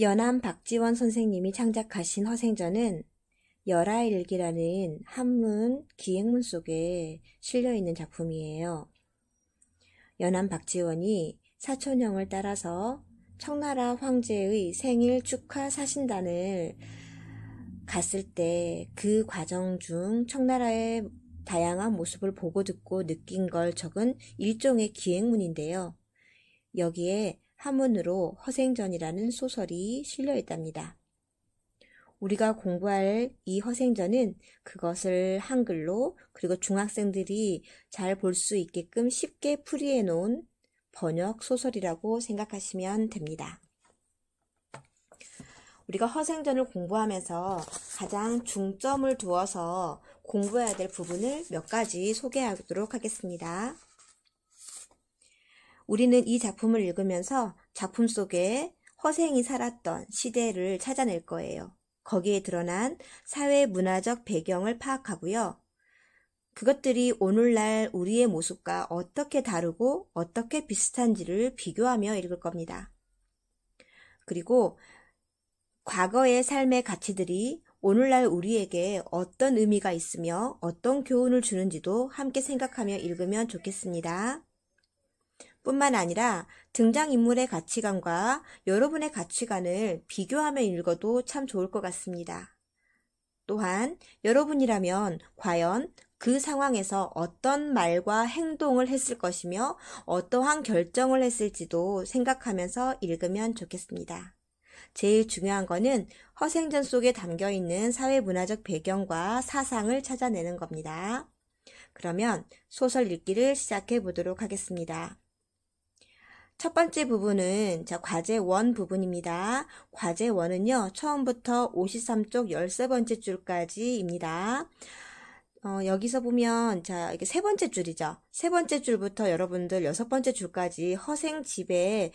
연암 박지원 선생님이 창작하신 허생전은 열하일기라는 한문 기행문 속에 실려있는 작품이에요. 연암 박지원이 사촌형을 따라서 청나라 황제의 생일 축하 사신단을 갔을 때 그 과정 중 청나라의 다양한 모습을 보고 듣고 느낀 걸 적은 일종의 기행문인데요. 여기에 한문으로 허생전이라는 소설이 실려 있답니다. 우리가 공부할 이 허생전은 그것을 한글로 그리고 중학생들이 잘 볼 수 있게끔 쉽게 풀이해 놓은 번역 소설이라고 생각하시면 됩니다. 우리가 허생전을 공부하면서 가장 중점을 두어서 공부해야 될 부분을 몇 가지 소개하도록 하겠습니다. 우리는 이 작품을 읽으면서 작품 속에 허생이 살았던 시대를 찾아낼 거예요. 거기에 드러난 사회 문화적 배경을 파악하고요. 그것들이 오늘날 우리의 모습과 어떻게 다르고 어떻게 비슷한지를 비교하며 읽을 겁니다. 그리고 과거의 삶의 가치들이 오늘날 우리에게 어떤 의미가 있으며 어떤 교훈을 주는지도 함께 생각하며 읽으면 좋겠습니다. 뿐만 아니라 등장인물의 가치관과 여러분의 가치관을 비교하며 읽어도 참 좋을 것 같습니다. 또한 여러분이라면 과연 그 상황에서 어떤 말과 행동을 했을 것이며 어떠한 결정을 했을지도 생각하면서 읽으면 좋겠습니다. 제일 중요한 거는 허생전 속에 담겨있는 사회문화적 배경과 사상을 찾아내는 겁니다. 그러면 소설 읽기를 시작해 보도록 하겠습니다. 첫 번째 부분은 과제 1 부분입니다. 과제 1은요. 처음부터 53쪽 13번째 줄까지입니다. 여기서 보면 이게 세 번째 줄이죠. 세 번째 줄부터 여러분들 6번째 줄까지 허생 집의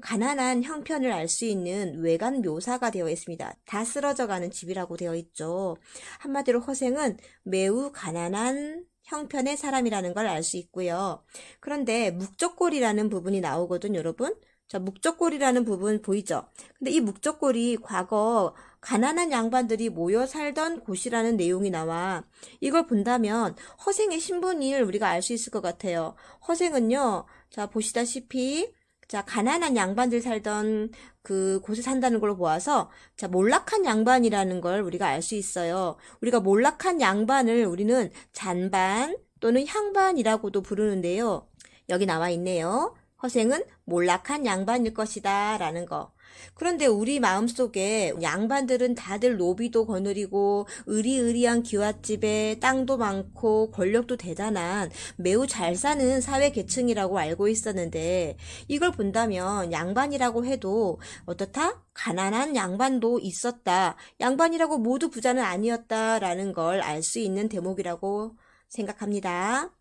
가난한 형편을 알 수 있는 외관 묘사가 되어 있습니다. 다 쓰러져가는 집이라고 되어 있죠. 한마디로 허생은 매우 가난한 형편의 사람이라는 걸 알 수 있고요. 그런데 묵적골이라는 부분이 나오거든요, 여러분. 자, 묵적골이라는 부분 보이죠? 근데 이 묵적골이 과거 가난한 양반들이 모여 살던 곳이라는 내용이 나와. 이걸 본다면 허생의 신분을 우리가 알 수 있을 것 같아요. 허생은요, 자, 보시다시피 가난한 양반들 살던 그 곳에 산다는 걸로 보아서 몰락한 양반이라는 걸 우리가 알 수 있어요. 우리가 몰락한 양반을 우리는 잔반 또는 향반이라고도 부르는데요. 여기 나와 있네요. 허생은 몰락한 양반일 것이다 라는 거. 그런데 우리 마음속에 양반들은 다들 노비도 거느리고 의리의리한 기와집에 땅도 많고 권력도 대단한 매우 잘 사는 사회 계층이라고 알고 있었는데 이걸 본다면 양반이라고 해도 어떻다? 가난한 양반도 있었다. 양반이라고 모두 부자는 아니었다라는 걸 알 수 있는 대목이라고 생각합니다.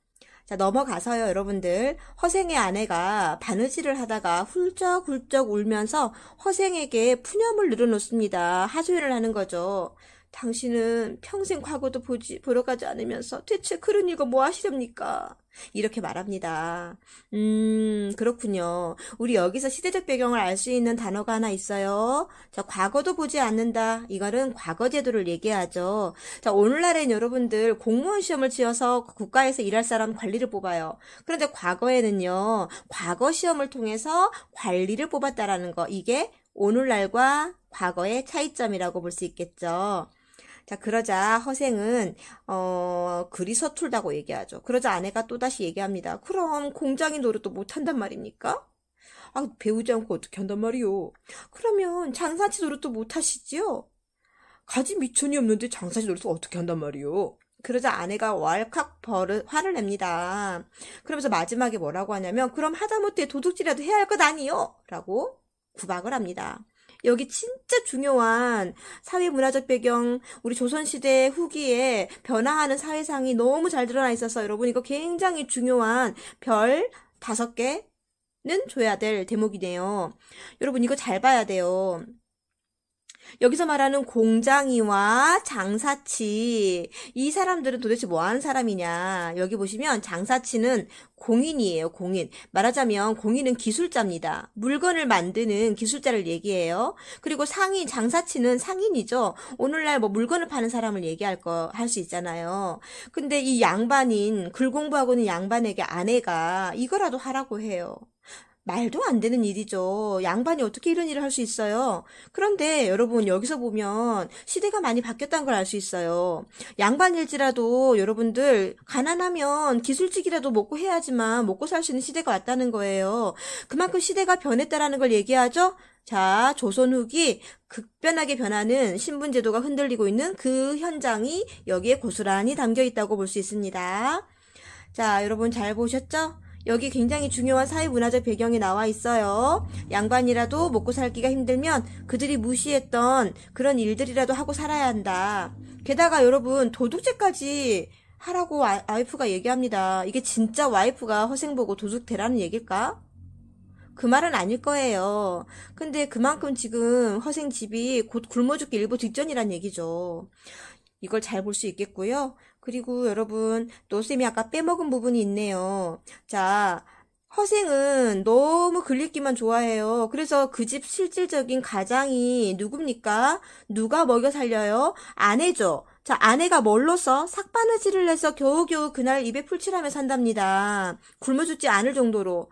자, 넘어가서요, 여러분들. 허생의 아내가 바느질을 하다가 훌쩍훌쩍 울면서 허생에게 푸념을 늘어놓습니다. 하소연을 하는 거죠. 당신은 평생 과거도 보러 가지 않으면서 대체 그런 일과 뭐 하시렵니까? 이렇게 말합니다. 그렇군요. 우리 여기서 시대적 배경을 알 수 있는 단어가 하나 있어요. 자, 과거도 보지 않는다. 이거는 과거 제도를 얘기하죠. 자, 오늘날엔 여러분들 공무원 시험을 치어서 국가에서 일할 사람 관리를 뽑아요. 그런데 과거에는요, 과거 시험을 통해서 관리를 뽑았다라는 거. 이게 오늘날과 과거의 차이점이라고 볼 수 있겠죠. 자, 그러자 허생은 그리 서툴다고 얘기하죠. 그러자 아내가 또다시 얘기합니다. 그럼 공장인 노릇도 못한단 말입니까? 아, 배우지 않고 어떻게 한단 말이요? 그러면 장사치 노릇도 못하시지요? 가지 미천이 없는데 장사치 노릇을 어떻게 한단 말이요? 그러자 아내가 왈칵 화를 냅니다. 그러면서 마지막에 뭐라고 하냐면 그럼 하다못해 도둑질이라도 해야 할 것 아니요? 라고 구박을 합니다. 여기 진짜 중요한 사회문화적 배경, 우리 조선시대 후기에 변화하는 사회상이 너무 잘 드러나 있어서 여러분 이거 굉장히 중요한 별 5개는 줘야 될 대목이네요. 여러분 이거 잘 봐야 돼요. 여기서 말하는 공장이와 장사치, 이 사람들은 도대체 뭐 하는 사람이냐. 여기 보시면 장사치는 공인이에요, 공인. 말하자면 공인은 기술자입니다. 물건을 만드는 기술자를 얘기해요. 그리고 상인, 장사치는 상인이죠. 오늘날 뭐 물건을 파는 사람을 할 수 있잖아요. 근데 이 양반인, 글 공부하고 있는 양반에게 아내가 이거라도 하라고 해요. 말도 안 되는 일이죠. 양반이 어떻게 이런 일을 할 수 있어요? 그런데 여러분 여기서 보면 시대가 많이 바뀌었다는 걸 알 수 있어요. 양반일지라도 여러분들 가난하면 기술직이라도 먹고 해야지만 먹고 살 수 있는 시대가 왔다는 거예요. 그만큼 시대가 변했다라는 걸 얘기하죠. 자, 조선 후기 급변하게 변하는 신분제도가 흔들리고 있는 그 현장이 여기에 고스란히 담겨 있다고 볼 수 있습니다. 자, 여러분 잘 보셨죠? 여기 굉장히 중요한 사회문화적 배경이 나와 있어요. 양반이라도 먹고 살기가 힘들면 그들이 무시했던 그런 일들이라도 하고 살아야 한다. 게다가 여러분 도둑질까지 하라고 와이프가 얘기합니다. 이게 진짜 와이프가 허생 보고 도둑대라는 얘기일까? 그 말은 아닐 거예요. 근데 그만큼 지금 허생 집이 곧 굶어 죽기 일보 직전이란 얘기죠. 이걸 잘 볼 수 있겠고요. 그리고 여러분 또 쌤이 아까 빼먹은 부분이 있네요. 자, 허생은 너무 글리기만 좋아해요. 그래서 그 집 실질적인 가장이 누굽니까? 누가 먹여 살려요? 아내죠. 자, 아내가 뭘로써? 삭바느질을 해서 겨우겨우 그날 입에 풀칠하며 산답니다. 굶어 죽지 않을 정도로.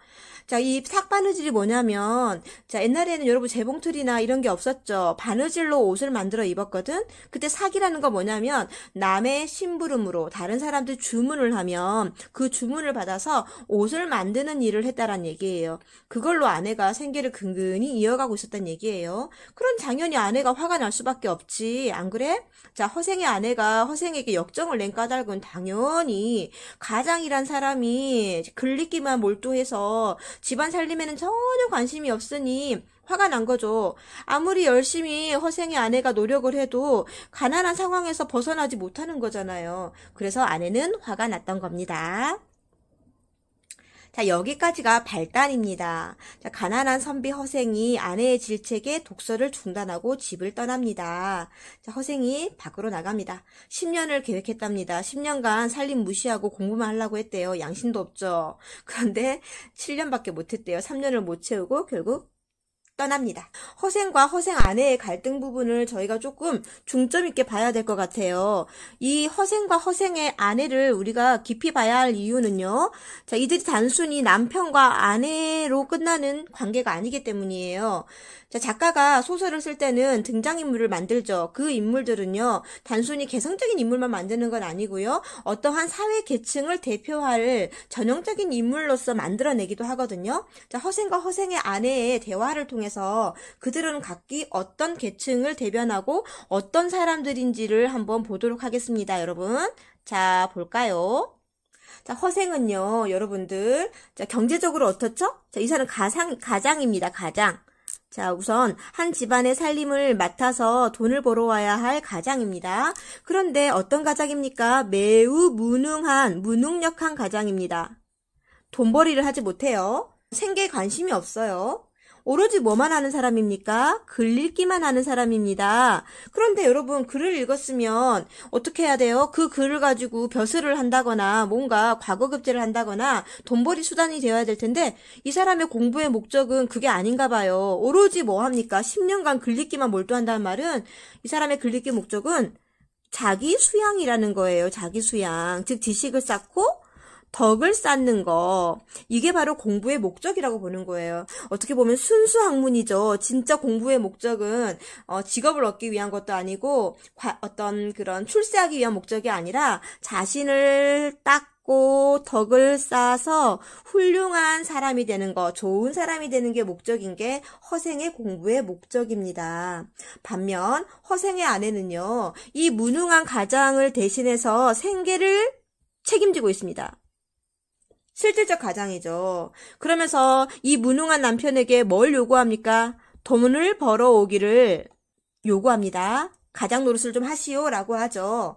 자, 이 삭바느질이 뭐냐면, 자, 옛날에는 여러분 재봉틀이나 이런 게 없었죠. 바느질로 옷을 만들어 입었거든? 그때 삭이라는 거 뭐냐면, 남의 심부름으로 다른 사람들 주문을 하면 그 주문을 받아서 옷을 만드는 일을 했다란 얘기예요. 그걸로 아내가 생계를 근근히 이어가고 있었단 얘기예요. 그럼 당연히 아내가 화가 날 수밖에 없지. 안 그래? 자, 허생의 아내가 허생에게 역정을 낸 까닭은 당연히 가장이란 사람이 글리기만 몰두해서 집안 살림에는 전혀 관심이 없으니 화가 난 거죠. 아무리 열심히 허생의 아내가 노력을 해도 가난한 상황에서 벗어나지 못하는 거잖아요. 그래서 아내는 화가 났던 겁니다. 자, 여기까지가 발단입니다. 자, 가난한 선비 허생이 아내의 질책에 독서를 중단하고 집을 떠납니다. 자, 허생이 밖으로 나갑니다. 10년을 계획했답니다. 10년간 살림 무시하고 공부만 하려고 했대요. 양심도 없죠. 그런데 7년밖에 못했대요. 3년을 못 채우고 결국 떠납니다. 허생과 허생 아내의 갈등 부분을 저희가 조금 중점 있게 봐야 될 것 같아요. 이 허생과 허생의 아내를 우리가 깊이 봐야 할 이유는요. 자, 이들이 단순히 남편과 아내로 끝나는 관계가 아니기 때문이에요. 자, 작가가 소설을 쓸 때는 등장인물을 만들죠. 그 인물들은요, 단순히 개성적인 인물만 만드는 건 아니고요. 어떠한 사회 계층을 대표할 전형적인 인물로서 만들어내기도 하거든요. 자, 허생과 허생의 아내의 대화를 통해서 그들은 각기 어떤 계층을 대변하고 어떤 사람들인지를 한번 보도록 하겠습니다, 여러분. 자, 볼까요? 자, 허생은요, 여러분들, 자, 경제적으로 어떻죠? 자, 이 사람은 가장입니다, 가장. 자, 우선 한 집안의 살림을 맡아서 돈을 벌어와야 할 가장입니다. 그런데 어떤 가장입니까? 매우 무능력한 가장입니다. 돈벌이를 하지 못해요. 생계에 관심이 없어요. 오로지 뭐만 하는 사람입니까? 글 읽기만 하는 사람입니다. 그런데 여러분 글을 읽었으면 어떻게 해야 돼요? 그 글을 가지고 벼슬을 한다거나 뭔가 과거급제를 한다거나 돈벌이 수단이 되어야 될 텐데 이 사람의 공부의 목적은 그게 아닌가 봐요. 오로지 뭐 합니까? 10년간 글 읽기만 몰두한다는 말은 이 사람의 글 읽기 목적은 자기 수양이라는 거예요. 자기 수양. 즉 지식을 쌓고 덕을 쌓는 거, 이게 바로 공부의 목적이라고 보는 거예요. 어떻게 보면 순수 학문이죠. 진짜 공부의 목적은 직업을 얻기 위한 것도 아니고 어떤 그런 출세하기 위한 목적이 아니라 자신을 닦고 덕을 쌓아서 훌륭한 사람이 되는 거, 좋은 사람이 되는 게 목적인 게 허생의 공부의 목적입니다. 반면 허생의 아내는요, 이 무능한 가장을 대신해서 생계를 책임지고 있습니다. 실질적 가장이죠. 그러면서 이 무능한 남편에게 뭘 요구합니까? 돈을 벌어오기를 요구합니다. 가장 노릇을 좀 하시오라고 하죠.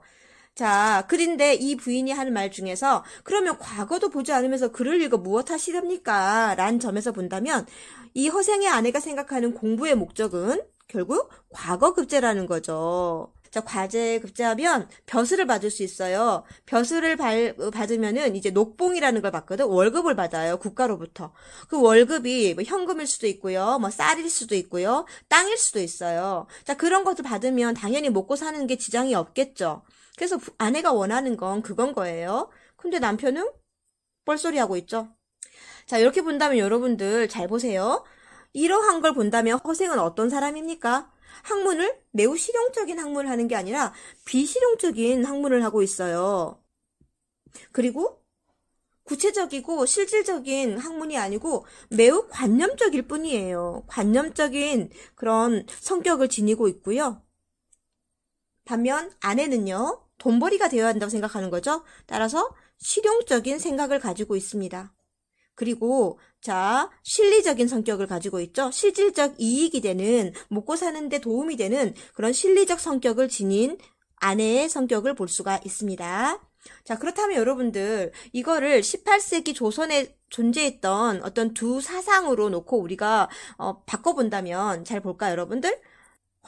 자, 그런데 이 부인이 하는 말 중에서 그러면 과거도 보지 않으면서 글을 읽어 무엇 하시렵니까? 라는 점에서 본다면 이 허생의 아내가 생각하는 공부의 목적은 결국 과거급제라는 거죠. 자, 과제 급제하면 벼슬을 받을 수 있어요. 벼슬을 받으면은 이제 녹봉이라는 걸 받거든. 월급을 받아요. 국가로부터. 그 월급이 뭐 현금일 수도 있고요. 뭐 쌀일 수도 있고요. 땅일 수도 있어요. 자, 그런 것을 받으면 당연히 먹고 사는 게 지장이 없겠죠. 그래서 아내가 원하는 건 그건 거예요. 근데 남편은 뻘소리 하고 있죠. 자, 이렇게 본다면 여러분들 잘 보세요. 이러한 걸 본다면 허생은 어떤 사람입니까? 학문을 매우 실용적인 학문을 하는 게 아니라 비실용적인 학문을 하고 있어요. 그리고 구체적이고 실질적인 학문이 아니고 매우 관념적일 뿐이에요. 관념적인 그런 성격을 지니고 있고요. 반면 아내는요, 돈벌이가 되어야 한다고 생각하는 거죠. 따라서 실용적인 생각을 가지고 있습니다. 그리고 자, 실리적인 성격을 가지고 있죠. 실질적 이익이 되는, 먹고 사는데 도움이 되는 그런 실리적 성격을 지닌 아내의 성격을 볼 수가 있습니다. 자, 그렇다면 여러분들 이거를 18세기 조선에 존재했던 어떤 두 사상으로 놓고 우리가 바꿔본다면 잘 볼까요, 여러분들?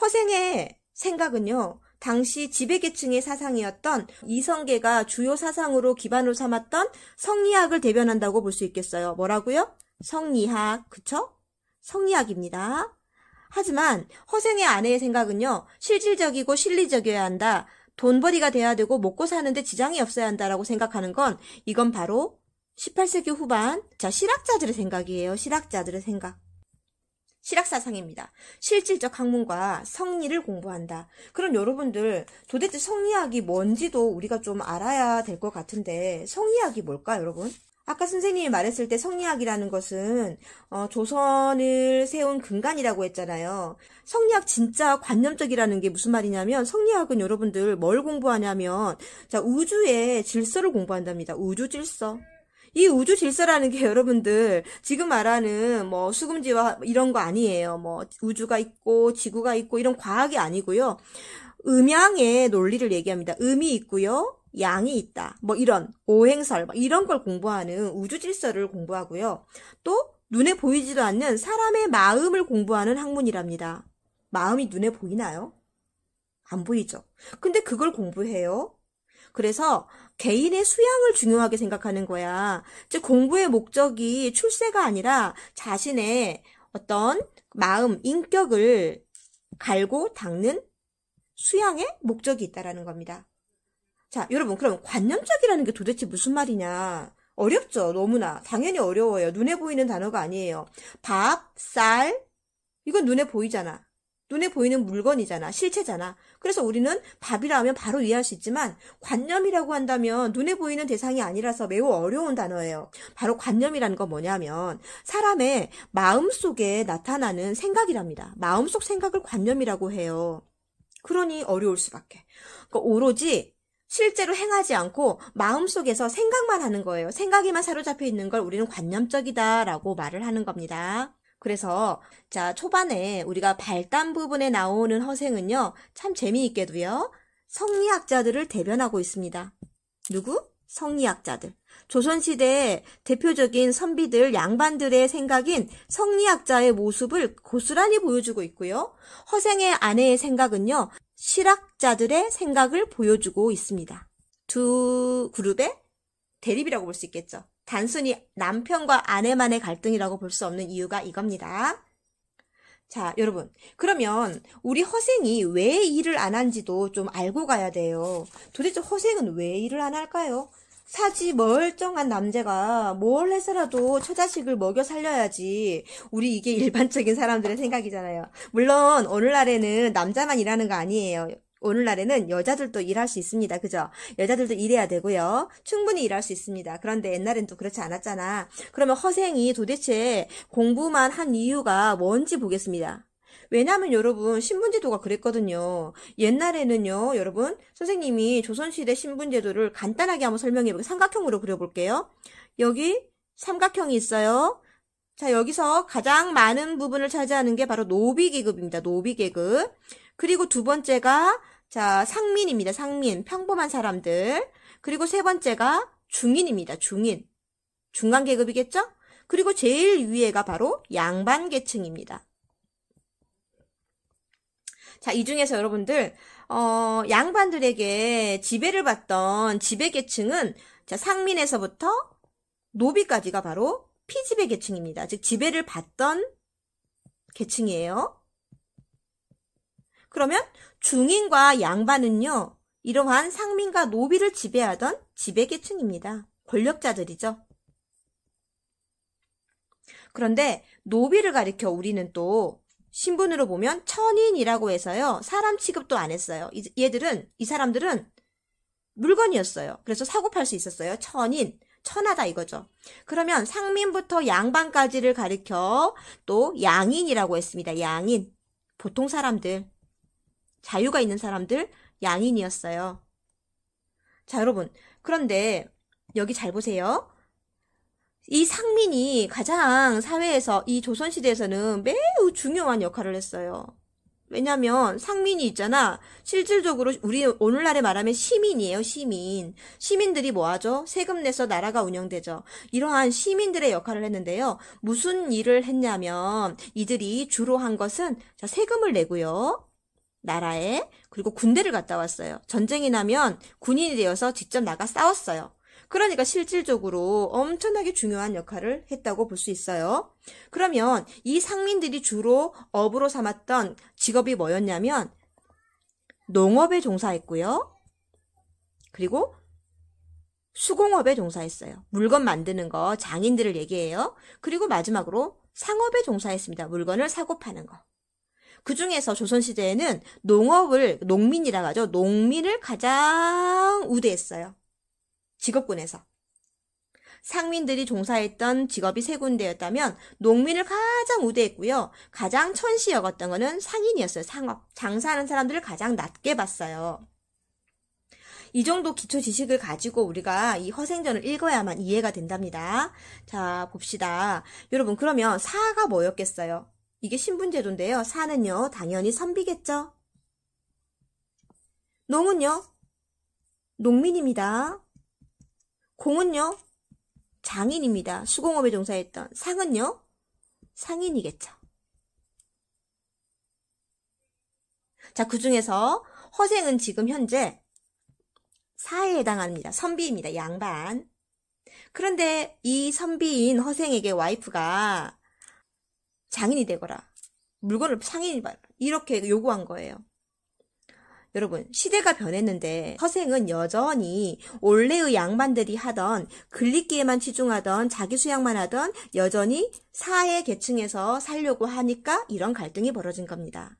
허생의 생각은요, 당시 지배계층의 사상이었던 이성계가 주요 사상으로 기반으로 삼았던 성리학을 대변한다고 볼 수 있겠어요. 뭐라고요? 성리학, 그쵸? 성리학입니다. 하지만 허생의 아내의 생각은요, 실질적이고 실리적이어야 한다. 돈벌이가 돼야 되고 먹고 사는데 지장이 없어야 한다라고 생각하는 건 이건 바로 18세기 후반, 자, 실학자들의 생각이에요. 실학자들의 생각. 실학사상입니다. 실질적 학문과 성리를 공부한다. 그럼 여러분들 도대체 성리학이 뭔지도 우리가 좀 알아야 될 것 같은데 성리학이 뭘까요, 여러분? 아까 선생님이 말했을 때 성리학이라는 것은 조선을 세운 근간이라고 했잖아요. 성리학 진짜 관념적이라는 게 무슨 말이냐면 성리학은 여러분들 뭘 공부하냐면 자, 우주의 질서를 공부한답니다. 우주 질서. 이 우주 질서라는 게 여러분들 지금 말하는 뭐 수금지와 이런 거 아니에요. 뭐 우주가 있고 지구가 있고 이런 과학이 아니고요. 음양의 논리를 얘기합니다. 음이 있고요. 양이 있다. 뭐 이런 오행설 이런 걸 공부하는 우주 질서를 공부하고요. 또 눈에 보이지도 않는 사람의 마음을 공부하는 학문이랍니다. 마음이 눈에 보이나요? 안 보이죠. 근데 그걸 공부해요. 그래서 개인의 수양을 중요하게 생각하는 거야. 즉 공부의 목적이 출세가 아니라 자신의 어떤 마음, 인격을 갈고 닦는 수양의 목적이 있다라는 겁니다. 자, 여러분, 그럼 관념적이라는 게 도대체 무슨 말이냐? 어렵죠, 너무나. 당연히 어려워요. 눈에 보이는 단어가 아니에요. 밥, 쌀, 이건 눈에 보이잖아. 눈에 보이는 물건이잖아. 실체잖아. 그래서 우리는 밥이라 하면 바로 이해할 수 있지만 관념이라고 한다면 눈에 보이는 대상이 아니라서 매우 어려운 단어예요. 바로 관념이라는 건 뭐냐면 사람의 마음속에 나타나는 생각이랍니다. 마음속 생각을 관념이라고 해요. 그러니 어려울 수밖에. 그러니까 오로지 실제로 행하지 않고 마음속에서 생각만 하는 거예요. 생각에만 사로잡혀 있는 걸 우리는 관념적이다라고 말을 하는 겁니다. 그래서 자, 초반에 우리가 발단 부분에 나오는 허생은요, 참 재미있게도요, 성리학자들을 대변하고 있습니다. 누구? 성리학자들. 조선시대의 대표적인 선비들, 양반들의 생각인 성리학자의 모습을 고스란히 보여주고 있고요. 허생의 아내의 생각은요, 실학자들의 생각을 보여주고 있습니다. 두 그룹의 대립이라고 볼 수 있겠죠. 단순히 남편과 아내만의 갈등이라고 볼 수 없는 이유가 이겁니다. 자, 여러분. 그러면 우리 허생이 왜 일을 안 한지도 좀 알고 가야 돼요. 도대체 허생은 왜 일을 안 할까요? 사지 멀쩡한 남자가 뭘 해서라도 처자식을 먹여 살려야지. 우리 이게 일반적인 사람들의 생각이잖아요. 물론 오늘날에는 남자만 일하는 거 아니에요. 오늘날에는 여자들도 일할 수 있습니다. 그죠? 여자들도 일해야 되고요. 충분히 일할 수 있습니다. 그런데 옛날엔 또 그렇지 않았잖아. 그러면 허생이 도대체 공부만 한 이유가 뭔지 보겠습니다. 왜냐하면 여러분 신분제도가 그랬거든요. 옛날에는요, 여러분 선생님이 조선시대 신분제도를 간단하게 한번 설명해볼게요. 삼각형으로 그려볼게요. 여기 삼각형이 있어요. 자, 여기서 가장 많은 부분을 차지하는 게 바로 노비계급입니다. 노비계급. 그리고 두 번째가 자, 상민입니다. 상민, 평범한 사람들. 그리고 세 번째가 중인입니다. 중인. 중간계급이겠죠? 그리고 제일 위에가 바로 양반계층입니다. 자, 이 중에서 여러분들, 양반들에게 지배를 받던 지배계층은, 자, 상민에서부터 노비까지가 바로 피지배 계층입니다. 즉, 지배를 받던 계층이에요. 그러면 중인과 양반은요, 이러한 상민과 노비를 지배하던 지배계층입니다. 권력자들이죠. 그런데 노비를 가리켜 우리는 또 신분으로 보면 천인이라고 해서요, 사람 취급도 안 했어요. 이 사람들은 물건이었어요. 그래서 사고 팔 수 있었어요. 천인, 천하다 이거죠. 그러면 상민부터 양반까지를 가리켜 또 양인이라고 했습니다. 양인, 보통 사람들, 자유가 있는 사람들, 양인이었어요. 자, 여러분, 그런데 여기 잘 보세요. 이 상민이 가장 사회에서, 이 조선시대에서는 매우 중요한 역할을 했어요. 왜냐면 상민이 있잖아. 실질적으로 우리 오늘날에 말하면 시민이에요. 시민. 시민들이 뭐 하죠? 세금 내서 나라가 운영되죠. 이러한 시민들의 역할을 했는데요. 무슨 일을 했냐면 이들이 주로 한 것은 세금을 내고요. 나라에. 그리고 군대를 갔다 왔어요. 전쟁이 나면 군인이 되어서 직접 나가 싸웠어요. 그러니까 실질적으로 엄청나게 중요한 역할을 했다고 볼 수 있어요. 그러면 이 상민들이 주로 업으로 삼았던 직업이 뭐였냐면 농업에 종사했고요. 그리고 수공업에 종사했어요. 물건 만드는 거, 장인들을 얘기해요. 그리고 마지막으로 상업에 종사했습니다. 물건을 사고 파는 거. 그 중에서 조선시대에는 농민이라고 하죠. 농민을 가장 우대했어요. 직업군에서. 상민들이 종사했던 직업이 세 군데였다면 농민을 가장 우대했고요. 가장 천시 여겼던 거는 상인이었어요. 상업. 장사하는 사람들을 가장 낮게 봤어요. 이 정도 기초 지식을 가지고 우리가 이 허생전을 읽어야만 이해가 된답니다. 자, 봅시다. 여러분, 그러면 사가 뭐였겠어요? 이게 신분제도인데요. 사는요, 당연히 선비겠죠? 농은요? 농민입니다. 공은요? 장인입니다. 수공업에 종사했던. 상은요? 상인이겠죠. 자, 그 중에서 허생은 지금 현재 사에 해당합니다. 선비입니다. 양반. 그런데 이 선비인 허생에게 와이프가 장인이 되거라. 물건을 상인이 봐라. 이렇게 요구한 거예요. 여러분, 시대가 변했는데 허생은 여전히 원래의 양반들이 하던 글리기에만 치중하던 자기 수양만 하던 여전히 사회 계층에서 살려고 하니까 이런 갈등이 벌어진 겁니다.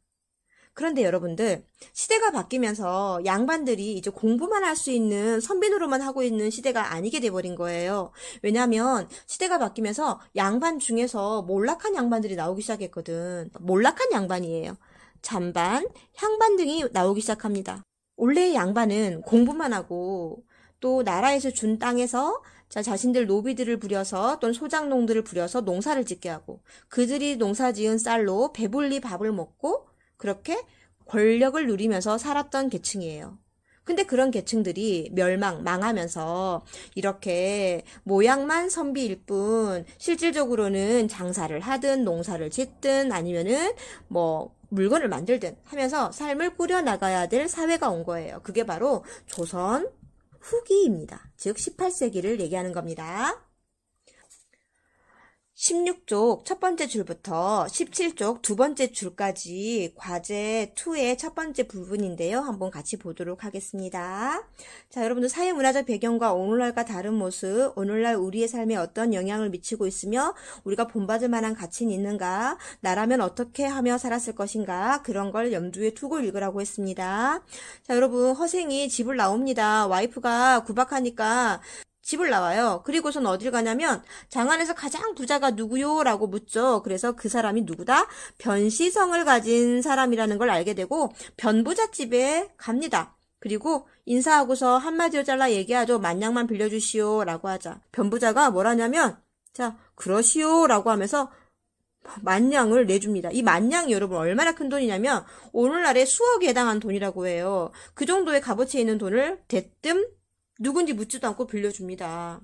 그런데 여러분들, 시대가 바뀌면서 양반들이 이제 공부만 할 수 있는 선비노릇만 하고 있는 시대가 아니게 돼버린 거예요. 왜냐하면 시대가 바뀌면서 양반 중에서 몰락한 양반들이 나오기 시작했거든. 몰락한 양반이에요. 잔반, 향반 등이 나오기 시작합니다. 원래 양반은 공부만 하고 또 나라에서 준 땅에서 자신들 노비들을 부려서 또는 소장농들을 부려서 농사를 짓게 하고 그들이 농사 지은 쌀로 배불리 밥을 먹고 그렇게 권력을 누리면서 살았던 계층이에요. 근데 그런 계층들이 망하면서 이렇게 모양만 선비일 뿐 실질적으로는 장사를 하든 농사를 짓든 아니면은 물건을 만들든 하면서 삶을 꾸려나가야 될 사회가 온 거예요. 그게 바로 조선 후기입니다. 즉 18세기를 얘기하는 겁니다. 16쪽 첫 번째 줄부터 17쪽 두 번째 줄까지 과제 2의 첫 번째 부분인데요. 한번 같이 보도록 하겠습니다. 자, 여러분들 사회문화적 배경과 오늘날과 다른 모습, 오늘날 우리의 삶에 어떤 영향을 미치고 있으며 우리가 본받을 만한 가치는 있는가, 나라면 어떻게 하며 살았을 것인가, 그런 걸 염두에 두고 읽으라고 했습니다. 자, 여러분, 허생이 집을 나옵니다. 와이프가 구박하니까 집을 나와요. 그리고선 어딜 가냐면 장안에서 가장 부자가 누구요? 라고 묻죠. 그래서 그 사람이 누구다? 변시성을 가진 사람이라는 걸 알게 되고 변부자 집에 갑니다. 그리고 인사하고서 한마디로 잘라 얘기하죠. 만냥만 빌려주시오 라고 하자. 변부자가 뭐라냐면 자, 그러시오 라고 하면서 만냥을 내줍니다. 이 만냥이 여러분 얼마나 큰 돈이냐면 오늘날의 수억에 해당한 돈이라고 해요. 그 정도의 값어치에 있는 돈을 대뜸 누군지 묻지도 않고 빌려줍니다.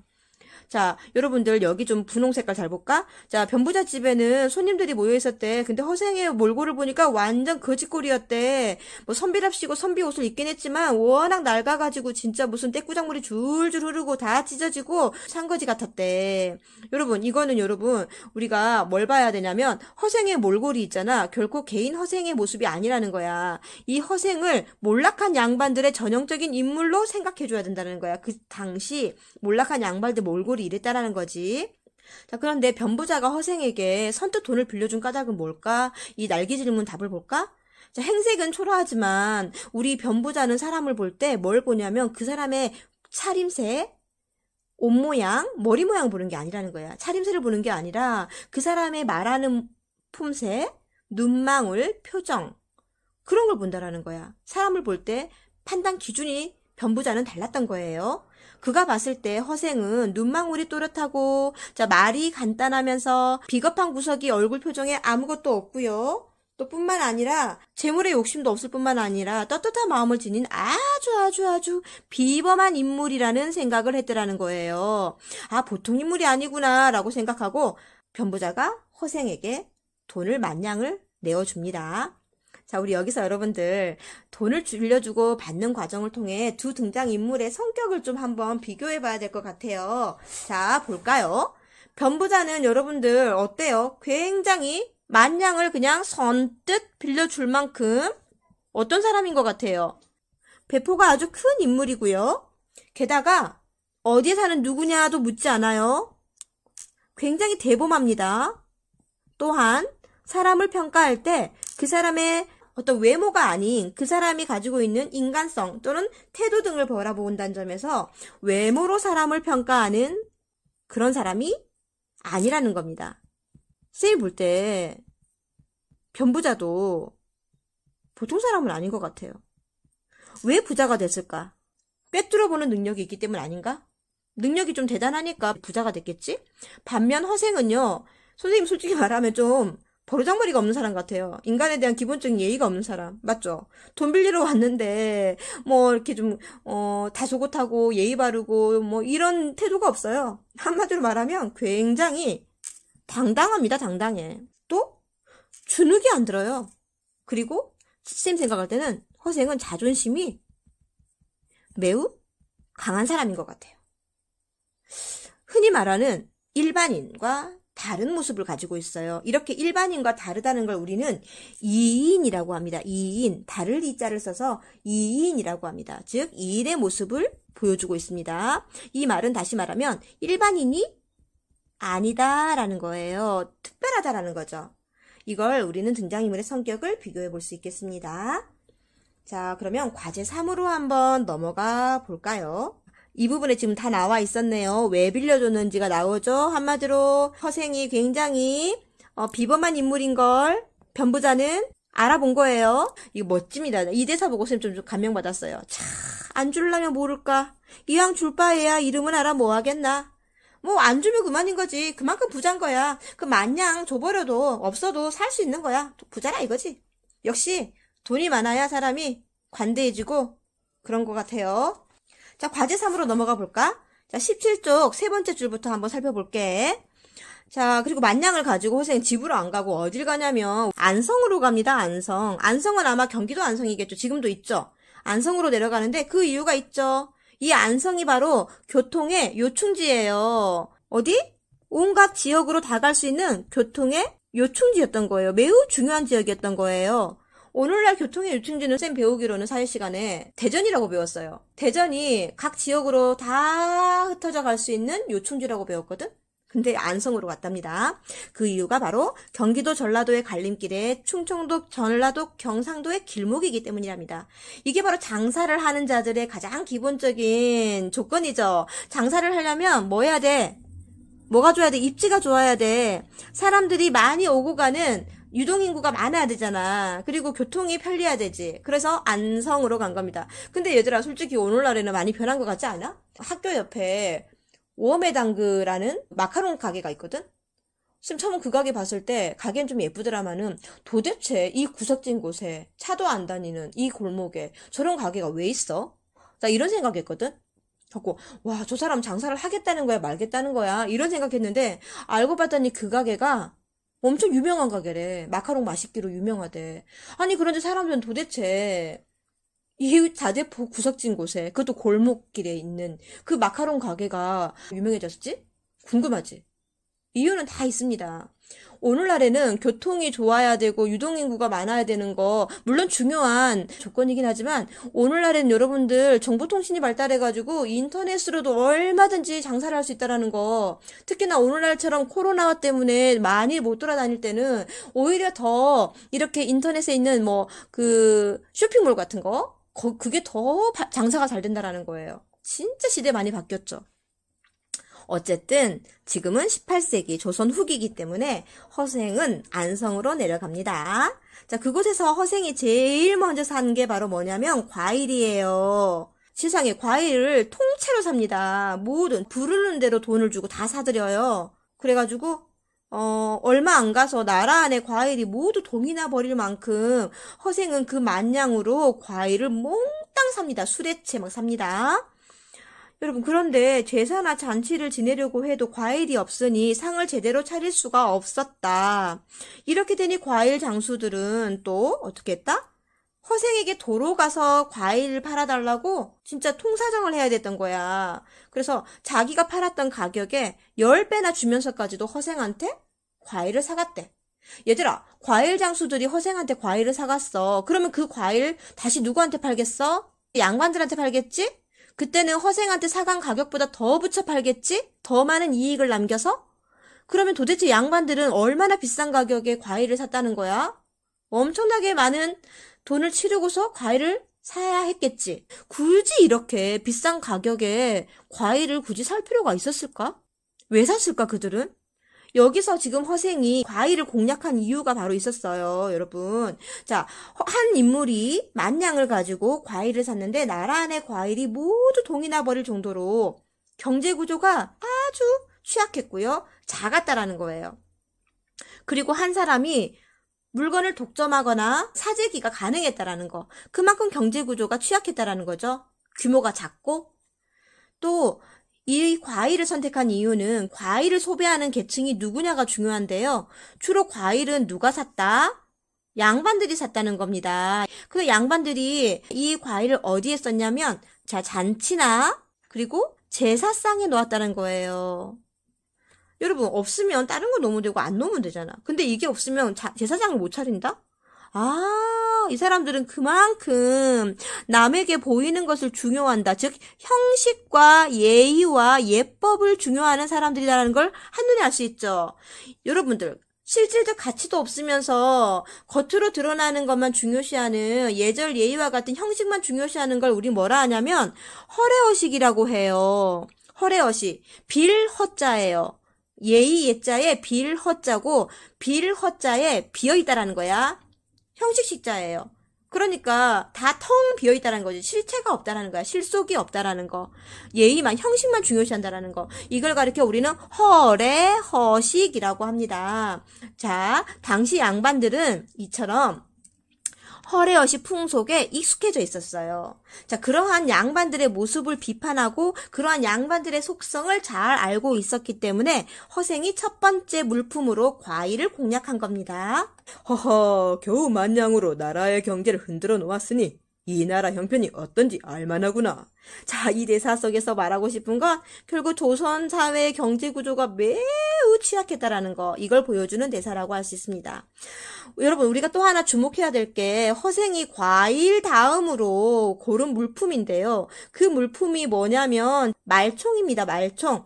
자, 여러분들 여기 좀 분홍 색깔 잘 볼까? 자, 변부자 집에는 손님들이 모여 있었대. 근데 허생의 몰골을 보니까 완전 거지꼴이었대. 뭐 선비랍시고 선비 옷을 입긴 했지만 워낙 낡아가지고 진짜 무슨 떼꾸작물이 줄줄 흐르고 다 찢어지고 산거지 같았대. 여러분, 이거는 여러분 우리가 뭘 봐야 되냐면 허생의 몰골이 있잖아. 결코 개인 허생의 모습이 아니라는 거야. 이 허생을 몰락한 양반들의 전형적인 인물로 생각해줘야 된다는 거야. 그 당시 몰락한 양반들 몰골이 이랬다라는 거지. 자, 그런데 변부자가 허생에게 선뜻 돈을 빌려준 까닭은 뭘까? 이 날개 질문 답을 볼까? 자, 행색은 초라하지만 우리 변부자는 사람을 볼 때 뭘 보냐면 그 사람의 차림새, 옷 모양, 머리 모양 보는 게 아니라는 거야. 차림새를 보는 게 아니라 그 사람의 말하는 품새, 눈망울, 표정, 그런 걸 본다라는 거야. 사람을 볼 때 판단 기준이 변부자는 달랐던 거예요. 그가 봤을 때 허생은 눈망울이 또렷하고, 자, 말이 간단하면서 비겁한 구석이 얼굴 표정에 아무것도 없고요. 또 뿐만 아니라 재물의 욕심도 없을 뿐만 아니라 떳떳한 마음을 지닌 아주 비범한 인물이라는 생각을 했더라는 거예요. 아, 보통 인물이 아니구나 라고 생각하고 변부자가 허생에게 돈을 만냥을 내어줍니다. 자, 우리 여기서 여러분들 돈을 빌려주고 받는 과정을 통해 두 등장인물의 성격을 좀 한번 비교해 봐야 될 것 같아요. 자, 볼까요? 변부자는 여러분들 어때요? 굉장히 만냥을 그냥 선뜻 빌려줄 만큼 어떤 사람인 것 같아요? 배포가 아주 큰 인물이고요. 게다가 어디에 사는 누구냐도 묻지 않아요. 굉장히 대범합니다. 또한 사람을 평가할 때 그 사람의 어떤 외모가 아닌 그 사람이 가지고 있는 인간성 또는 태도 등을 바라본다는 점에서 외모로 사람을 평가하는 그런 사람이 아니라는 겁니다. 쌤이 볼 때 변부자도 보통 사람은 아닌 것 같아요. 왜 부자가 됐을까? 꿰뚫어보는 능력이 있기 때문 아닌가? 능력이 좀 대단하니까 부자가 됐겠지? 반면 허생은요, 선생님 솔직히 말하면 좀 버르장머리가 없는 사람 같아요. 인간에 대한 기본적인 예의가 없는 사람. 맞죠? 돈 빌리러 왔는데, 뭐, 이렇게 좀, 다소곳하고 예의 바르고, 뭐, 이런 태도가 없어요. 한마디로 말하면 굉장히 당당합니다, 당당해. 또, 주눅이 안 들어요. 그리고, 쌤 생각할 때는 허생은 자존심이 매우 강한 사람인 것 같아요. 흔히 말하는 일반인과 다른 모습을 가지고 있어요. 이렇게 일반인과 다르다는 걸 우리는 이인이라고 합니다. 이인, 다를 이자를 써서 이인이라고 합니다. 즉 이인의 모습을 보여주고 있습니다. 이 말은 다시 말하면 일반인이 아니다라는 거예요. 특별하다라는 거죠. 이걸 우리는 등장인물의 성격을 비교해 볼 수 있겠습니다. 자, 그러면 과제 3으로 한번 넘어가 볼까요? 이 부분에 지금 다 나와 있었네요. 왜 빌려줬는지가 나오죠. 한마디로 허생이 굉장히 비범한 인물인 걸 변부자는 알아본 거예요. 이거 멋집니다. 이 대사 보고 쌤 좀 감명받았어요. 차, 안 줄라면 모를까. 이왕 줄 바에야 이름은 알아 뭐 하겠나. 뭐 안 주면 그만인 거지. 그만큼 부자인 거야. 그 마냥 줘버려도 없어도 살 수 있는 거야. 부자라 이거지. 역시 돈이 많아야 사람이 관대해지고 그런 것 같아요. 자, 과제 3으로 넘어가 볼까? 자, 17쪽 세 번째 줄부터 한번 살펴볼게. 자, 그리고 만냥을 가지고 허생 집으로 안 가고 어딜 가냐면 안성으로 갑니다. 안성. 안성은 아마 경기도 안성이겠죠. 지금도 있죠. 안성으로 내려가는데 그 이유가 있죠. 이 안성이 바로 교통의 요충지예요. 어디? 온갖 지역으로 다 갈 수 있는 교통의 요충지였던 거예요. 매우 중요한 지역이었던 거예요. 오늘날 교통의 요충지는 쌤 배우기로는 사회 시간에 대전이라고 배웠어요. 대전이 각 지역으로 다 흩어져 갈 수 있는 요충지라고 배웠거든? 근데 안성으로 갔답니다. 그 이유가 바로 경기도 전라도의 갈림길에 충청도, 전라도, 경상도의 길목이기 때문이랍니다. 이게 바로 장사를 하는 자들의 가장 기본적인 조건이죠. 장사를 하려면 뭐 해야 돼? 뭐가 좋아야 돼? 입지가 좋아야 돼. 사람들이 많이 오고 가는 유동인구가 많아야 되잖아. 그리고 교통이 편리해야 되지. 그래서 안성으로 간 겁니다. 근데 얘들아 솔직히 오늘날에는 많이 변한 것 같지 않아? 학교 옆에 오메당그라는 마카롱 가게가 있거든? 쌤 처음 그 가게 봤을 때 가게는 좀 예쁘더라마는 도대체 이 구석진 곳에 차도 안 다니는 이 골목에 저런 가게가 왜 있어? 나 이런 생각했거든? 하고, 와, 저 사람 장사를 하겠다는 거야, 말겠다는 거야, 이런 생각했는데, 알고 봤더니 그 가게가 엄청 유명한 가게래. 마카롱 맛있기로 유명하대. 아니, 그런데 사람들은 도대체 이 자재포 구석진 곳에, 그것도 골목길에 있는 그 마카롱 가게가 유명해졌지? 궁금하지? 이유는 다 있습니다. 오늘날에는 교통이 좋아야 되고 유동인구가 많아야 되는 거 물론 중요한 조건이긴 하지만 오늘날에는 여러분들 정보통신이 발달해가지고 인터넷으로도 얼마든지 장사를 할 수 있다라는 거, 특히나 오늘날처럼 코로나 때문에 많이 못 돌아다닐 때는 오히려 더 이렇게 인터넷에 있는 뭐 그 쇼핑몰 같은 거 그게 더 장사가 잘 된다라는 거예요. 진짜 시대 많이 바뀌었죠. 어쨌든 지금은 18세기 조선 후기이기 때문에 허생은 안성으로 내려갑니다. 자, 그곳에서 허생이 제일 먼저 산 게 바로 뭐냐면 과일이에요. 세상에 과일을 통째로 삽니다. 모든 부르는 대로 돈을 주고 다 사들여요. 그래가지고 얼마 안 가서 나라 안에 과일이 모두 동이 나 버릴 만큼 허생은 그 만냥으로 과일을 몽땅 삽니다. 수레채 막 삽니다. 여러분, 그런데 제사나 잔치를 지내려고 해도 과일이 없으니 상을 제대로 차릴 수가 없었다. 이렇게 되니 과일 장수들은 또 어떻게 했다? 허생에게 도로 가서 과일을 팔아달라고 진짜 통사정을 해야 됐던 거야. 그래서 자기가 팔았던 가격에 10배나 주면서까지도 허생한테 과일을 사갔대. 얘들아, 과일 장수들이 허생한테 과일을 사갔어. 그러면 그 과일 다시 누구한테 팔겠어? 양반들한테 팔겠지? 그때는 허생한테 사간 가격보다 더 붙여 팔겠지? 더 많은 이익을 남겨서? 그러면 도대체 양반들은 얼마나 비싼 가격에 과일을 샀다는 거야? 엄청나게 많은 돈을 치르고서 과일을 사야 했겠지. 굳이 이렇게 비싼 가격에 과일을 굳이 살 필요가 있었을까? 왜 샀을까, 그들은? 여기서 지금 허생이 과일을 공략한 이유가 바로 있었어요, 여러분. 자, 한 인물이 만냥을 가지고 과일을 샀는데 나라 안의 과일이 모두 동이 나버릴 정도로 경제 구조가 아주 취약했고요. 작았다라는 거예요. 그리고 한 사람이 물건을 독점하거나 사재기가 가능했다라는 거. 그만큼 경제 구조가 취약했다라는 거죠. 규모가 작고. 또 이 과일을 선택한 이유는 과일을 소비하는 계층이 누구냐가 중요한데요. 주로 과일은 누가 샀다? 양반들이 샀다는 겁니다. 그 양반들이 이 과일을 어디에 썼냐면, 자, 잔치나 그리고 제사상에 놓았다는 거예요. 여러분, 없으면 다른 거 놓으면 되고 안 놓으면 되잖아. 근데 이게 없으면 제사장을 못 차린다? 아, 이 사람들은 그만큼 남에게 보이는 것을 중요한다. 즉, 형식과 예의와 예법을 중요하는 사람들이라는 걸 한눈에 알 수 있죠. 여러분들, 실질적 가치도 없으면서 겉으로 드러나는 것만 중요시하는 예절 예의와 같은 형식만 중요시하는 걸 우리 뭐라 하냐면 허례허식이라고 해요. 허례허식. 빌허자예요. 예의 예자에 빌허자고 빌허자에 비어있다라는 거야. 형식식자예요. 그러니까 다 텅 비어있다는 거지. 실체가 없다라는 거야. 실속이 없다라는 거. 예의만, 형식만 중요시한다라는 거. 이걸 가리켜 우리는 허례, 허식이라고 합니다. 자, 당시 양반들은 이처럼 허례허식 풍속에 익숙해져 있었어요. 자, 그러한 양반들의 모습을 비판하고 그러한 양반들의 속성을 잘 알고 있었기 때문에 허생이 첫 번째 물품으로 과일을 공략한 겁니다. 허허, 겨우 만냥으로 나라의 경제를 흔들어 놓았으니 이 나라 형편이 어떤지 알만하구나. 자, 이 대사 속에서 말하고 싶은 건 결국 조선 사회의 경제 구조가 매우 취약했다라는 거, 이걸 보여주는 대사라고 할 수 있습니다. 여러분, 우리가 또 하나 주목해야 될 게 허생이 과일 다음으로 고른 물품인데요. 그 물품이 뭐냐면 말총입니다. 말총.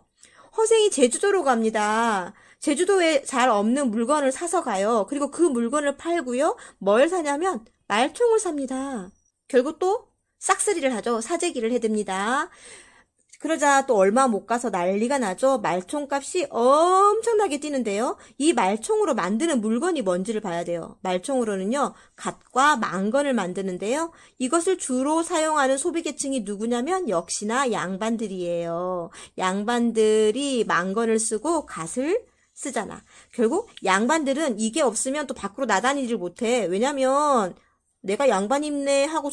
허생이 제주도로 갑니다. 제주도에 잘 없는 물건을 사서 가요. 그리고 그 물건을 팔고요. 뭘 사냐면 말총을 삽니다. 결국 또 싹쓸이를 하죠. 사재기를 해댑니다. 그러자 또 얼마 못 가서 난리가 나죠. 말총 값이 엄청나게 뛰는데요. 이 말총으로 만드는 물건이 뭔지를 봐야 돼요. 말총으로는요, 갓과 망건을 만드는데요. 이것을 주로 사용하는 소비계층이 누구냐면 역시나 양반들이에요. 양반들이 망건을 쓰고 갓을 쓰잖아. 결국 양반들은 이게 없으면 또 밖으로 나다니질 못해. 왜냐면 내가 양반입네 하고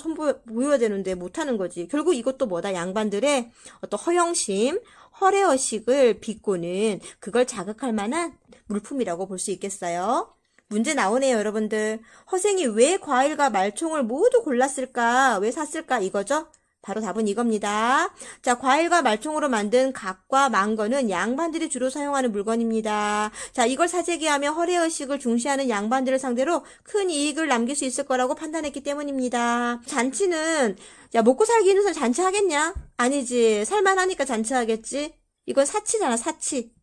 보여야 되는데 못하는 거지. 결국 이것도 뭐다? 양반들의 어떤 허영심, 허례허식을 비꼬는 그걸 자극할 만한 물품이라고 볼 수 있겠어요. 문제 나오네요, 여러분들. 허생이 왜 과일과 말총을 모두 골랐을까? 왜 샀을까? 이거죠? 바로 답은 이겁니다. 자, 과일과 말총으로 만든 각과 망거는 양반들이 주로 사용하는 물건입니다. 자, 이걸 사재기하며 허례의식을 중시하는 양반들을 상대로 큰 이익을 남길 수 있을 거라고 판단했기 때문입니다. 잔치는, 야, 먹고 살기 힘든 사람 잔치하겠냐? 아니지. 살만하니까 잔치하겠지? 이건 사치잖아, 사치.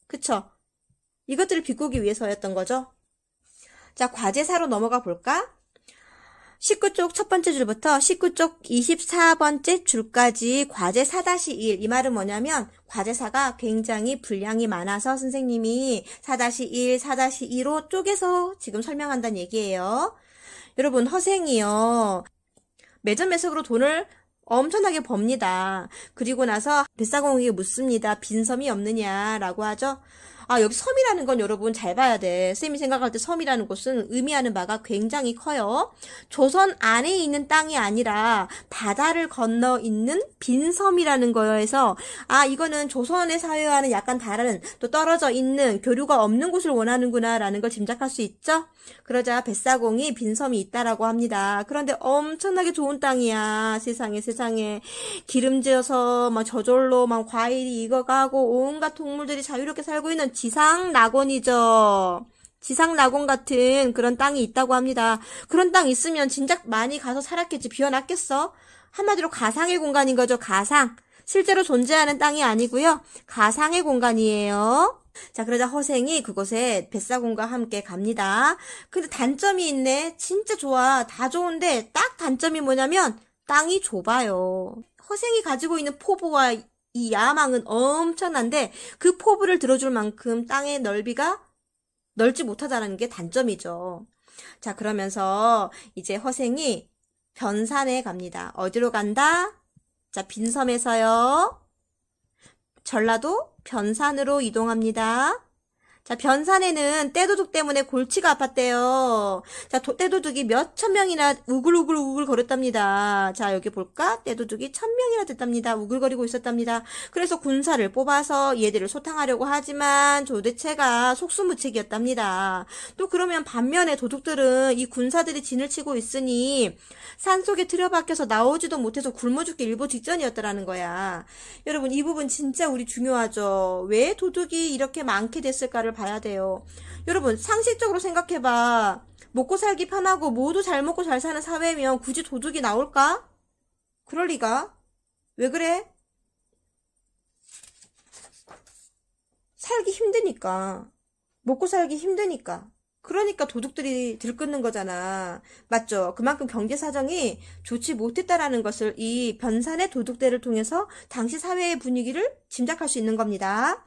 그쵸? 이것들을 비꼬기 위해서였던 거죠. 자, 과제사로 넘어가 볼까? 19쪽 첫 번째 줄부터 19쪽 24번째 줄까지 과제 4-1. 이 말은 뭐냐면 과제사가 굉장히 분량이 많아서 선생님이 4-1, 4-2로 쪼개서 지금 설명한다는 얘기예요. 여러분, 허생이요. 매점매석으로 돈을 엄청나게 법니다. 그리고 나서 뱃사공에게 묻습니다. 빈섬이 없느냐라고 하죠. 아, 여기 섬이라는 건 여러분 잘 봐야 돼. 쌤이 생각할 때 섬이라는 곳은 의미하는 바가 굉장히 커요. 조선 안에 있는 땅이 아니라 바다를 건너 있는 빈섬이라는 거여서 아, 이거는 조선의 사회와는 약간 다른 또 떨어져 있는 교류가 없는 곳을 원하는구나 라는 걸 짐작할 수 있죠. 그러자 뱃사공이 빈섬이 있다라고 합니다. 그런데 엄청나게 좋은 땅이야. 세상에 기름져서 막 저절로 막 과일이 익어가고 온갖 동물들이 자유롭게 살고 있는 지상낙원이죠. 지상낙원 같은 그런 땅이 있다고 합니다. 그런 땅 있으면 진작 많이 가서 살았겠지. 비워놨겠어? 한마디로 가상의 공간인 거죠. 가상. 실제로 존재하는 땅이 아니고요. 가상의 공간이에요. 자, 그러자 허생이 그곳에 뱃사공과 함께 갑니다. 근데 단점이 있네. 진짜 좋아. 다 좋은데 딱 단점이 뭐냐면 땅이 좁아요. 허생이 가지고 있는 포부와 이 야망은 엄청난데 그 포부를 들어줄 만큼 땅의 넓이가 넓지 못하다는 게 단점이죠. 자, 그러면서 이제 허생이 변산에 갑니다. 어디로 간다? 자, 빈섬에서요. 전라도 변산으로 이동합니다. 자, 변산에는 떼도둑 때문에 골치가 아팠대요. 자, 떼도둑이 몇천 명이나 우글우글 거렸답니다. 자, 여기 볼까? 떼도둑이 1000명이나 됐답니다. 우글거리고 있었답니다. 그래서 군사를 뽑아서 얘들을 소탕하려고 하지만 도대체가 속수무책이었답니다. 또 그러면 반면에 도둑들은 이 군사들이 진을 치고 있으니 산속에 틀어박혀서 나오지도 못해서 굶어 죽기 일보 직전이었다라는 거야. 여러분, 이 부분 진짜 우리 중요하죠. 왜 도둑이 이렇게 많게 됐을까를 봐야 돼요. 여러분, 상식적으로 생각해봐. 먹고 살기 편하고 모두 잘 먹고 잘 사는 사회면 굳이 도둑이 나올까? 그럴 리가? 왜 그래? 살기 힘드니까. 먹고 살기 힘드니까. 그러니까 도둑들이 들끓는 거잖아. 맞죠? 그만큼 경제 사정이 좋지 못했다라는 것을 이 변산의 도둑대를 통해서 당시 사회의 분위기를 짐작할 수 있는 겁니다.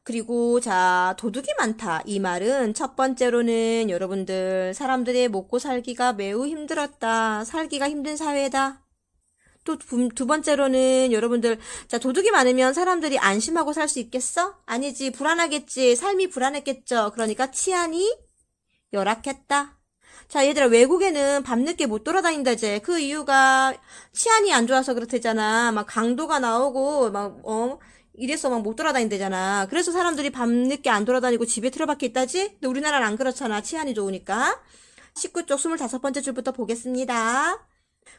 그리고 자, 도둑이 많다. 이 말은 첫 번째로는 여러분들 사람들의 먹고 살기가 매우 힘들었다. 살기가 힘든 사회다. 또 두 번째로는 여러분들 자, 도둑이 많으면 사람들이 안심하고 살 수 있겠어? 아니지. 불안하겠지. 삶이 불안했겠죠. 그러니까 치안이 열악했다. 자, 얘들아, 외국에는 밤늦게 못 돌아다닌다제. 그 이유가 치안이 안 좋아서 그렇대잖아. 막 강도가 나오고 이래서 막 못 돌아다닌대잖아. 그래서 사람들이 밤늦게 안 돌아다니고 집에 틀어박혀 있다지? 근데 우리나라는 안 그렇잖아. 치안이 좋으니까. 19쪽 25번째 줄부터 보겠습니다.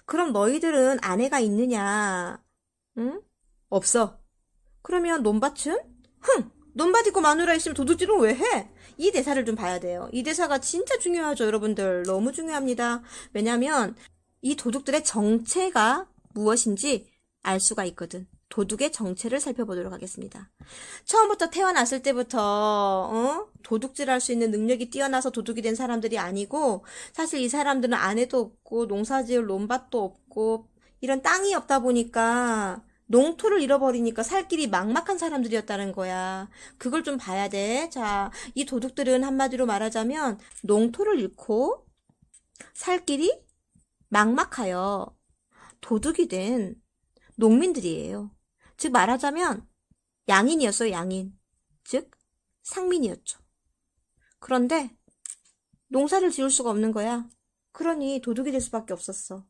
그럼 너희들은 아내가 있느냐? 응? 없어. 그러면 논밭은? 논밭 있고 마누라 있으면 도둑질은 왜 해? 이 대사를 좀 봐야 돼요. 이 대사가 진짜 중요하죠, 여러분들. 너무 중요합니다. 왜냐면 이 도둑들의 정체가 무엇인지 알 수가 있거든. 도둑의 정체를 살펴보도록 하겠습니다. 처음부터 태어났을 때부터 도둑질할 수 있는 능력이 뛰어나서 도둑이 된 사람들이 아니고 사실 이 사람들은 아내도 없고 농사지을 논밭도 없고 이런 땅이 없다 보니까 농토를 잃어버리니까 살 길이 막막한 사람들이었다는 거야. 그걸 좀 봐야 돼. 자, 이 도둑들은 한마디로 말하자면 농토를 잃고 살 길이 막막하여 도둑이 된 농민들이에요. 즉 말하자면 양인이었어요. 양인. 즉 상민이었죠. 그런데 농사를 지을 수가 없는 거야. 그러니 도둑이 될 수밖에 없었어.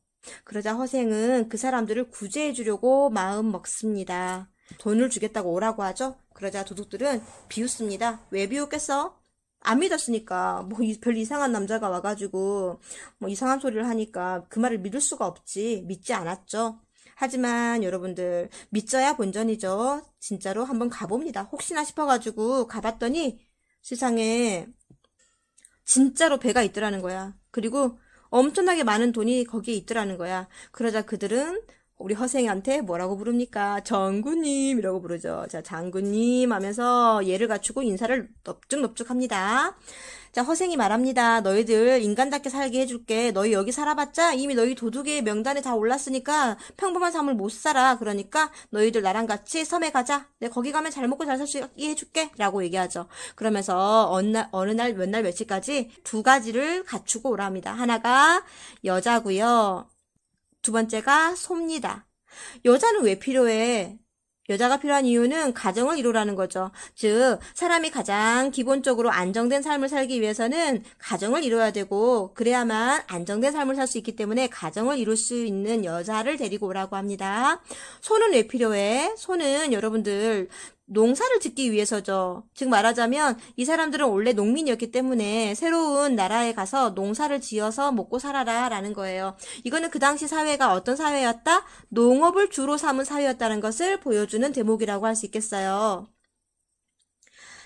그러자 허생은 그 사람들을 구제해 주려고 마음 먹습니다. 돈을 주겠다고 오라고 하죠. 그러자 도둑들은 비웃습니다. 왜 비웃겠어? 안 믿었으니까. 별 이상한 남자가 와가지고 이상한 소리를 하니까 그 말을 믿을 수가 없지. 믿지 않았죠. 하지만 여러분들 믿져야 본전이죠. 진짜로 한번 가봅니다. 혹시나 싶어가지고 가봤더니 세상에 진짜로 배가 있더라는 거야. 그리고 엄청나게 많은 돈이 거기에 있더라는 거야. 그러자 그들은 우리 허생한테 뭐라고 부릅니까? 장군님이라고 부르죠. 자, 장군님 하면서 예를 갖추고 인사를 넙죽넙죽 합니다. 자, 허생이 말합니다. 너희들 인간답게 살게 해줄게. 너희 여기 살아봤자 이미 너희 도둑의 명단에 다 올랐으니까 평범한 삶을 못 살아. 그러니까 너희들 나랑 같이 섬에 가자. 내가 거기 가면 잘 먹고 잘 살 수 있게 해줄게. 라고 얘기하죠. 그러면서 어느 날 몇 날 며칠까지 두 가지를 갖추고 오랍니다. 하나가 여자고요. 두 번째가 소입니다. 여자는 왜 필요해? 여자가 필요한 이유는 가정을 이루라는 거죠. 즉, 사람이 가장 기본적으로 안정된 삶을 살기 위해서는 가정을 이뤄야 되고, 그래야만 안정된 삶을 살 수 있기 때문에 가정을 이룰 수 있는 여자를 데리고 오라고 합니다. 소는 왜 필요해? 소는 여러분들 농사를 짓기 위해서죠. 즉 말하자면 이 사람들은 원래 농민이었기 때문에 새로운 나라에 가서 농사를 지어서 먹고 살아라 라는 거예요. 이거는 그 당시 사회가 어떤 사회였다? 농업을 주로 삼은 사회였다는 것을 보여주는 대목이라고 할 수 있겠어요.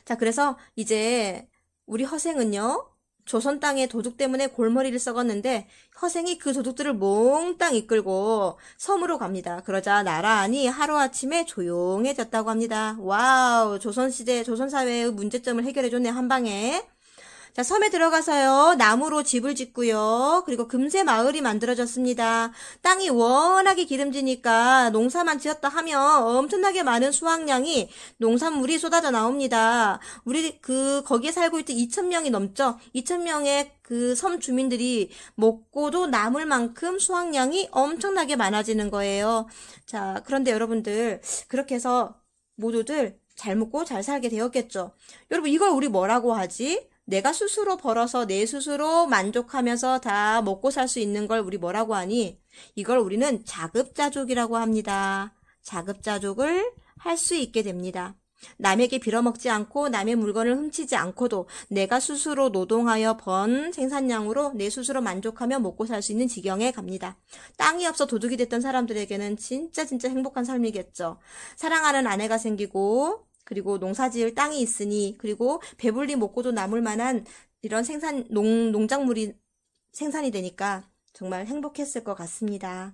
자, 그래서 이제 우리 허생은요. 조선 땅의 도둑 때문에 골머리를 썩었는데 허생이 그 도둑들을 몽땅 이끌고 섬으로 갑니다. 그러자 나라 안이 하루아침에 조용해졌다고 합니다. 와우, 조선시대, 조선사회의 문제점을 해결해줬네, 한 방에. 자, 섬에 들어가서요, 나무로 집을 짓고요, 그리고 금세 마을이 만들어졌습니다. 땅이 워낙에 기름지니까 농사만 지었다 하면 엄청나게 많은 수확량이 농산물이 쏟아져 나옵니다. 거기에 살고 있던 2,000명이 넘죠? 2,000명의 그 섬 주민들이 먹고도 남을 만큼 수확량이 엄청나게 많아지는 거예요. 자, 그런데 여러분들, 그렇게 해서 모두들 잘 먹고 잘 살게 되었겠죠? 여러분, 이걸 우리 뭐라고 하지? 내가 스스로 벌어서 내 스스로 만족하면서 다 먹고 살 수 있는 걸 우리 뭐라고 하니? 이걸 우리는 자급자족이라고 합니다. 자급자족을 할 수 있게 됩니다. 남에게 빌어먹지 않고 남의 물건을 훔치지 않고도 내가 스스로 노동하여 번 생산량으로 내 스스로 만족하며 먹고 살 수 있는 지경에 갑니다. 땅이 없어 도둑이 됐던 사람들에게는 진짜 행복한 삶이겠죠. 사랑하는 아내가 생기고 그리고 농사지을 땅이 있으니 그리고 배불리 먹고도 남을 만한 이런 농작물이 생산이 되니까 정말 행복했을 것 같습니다.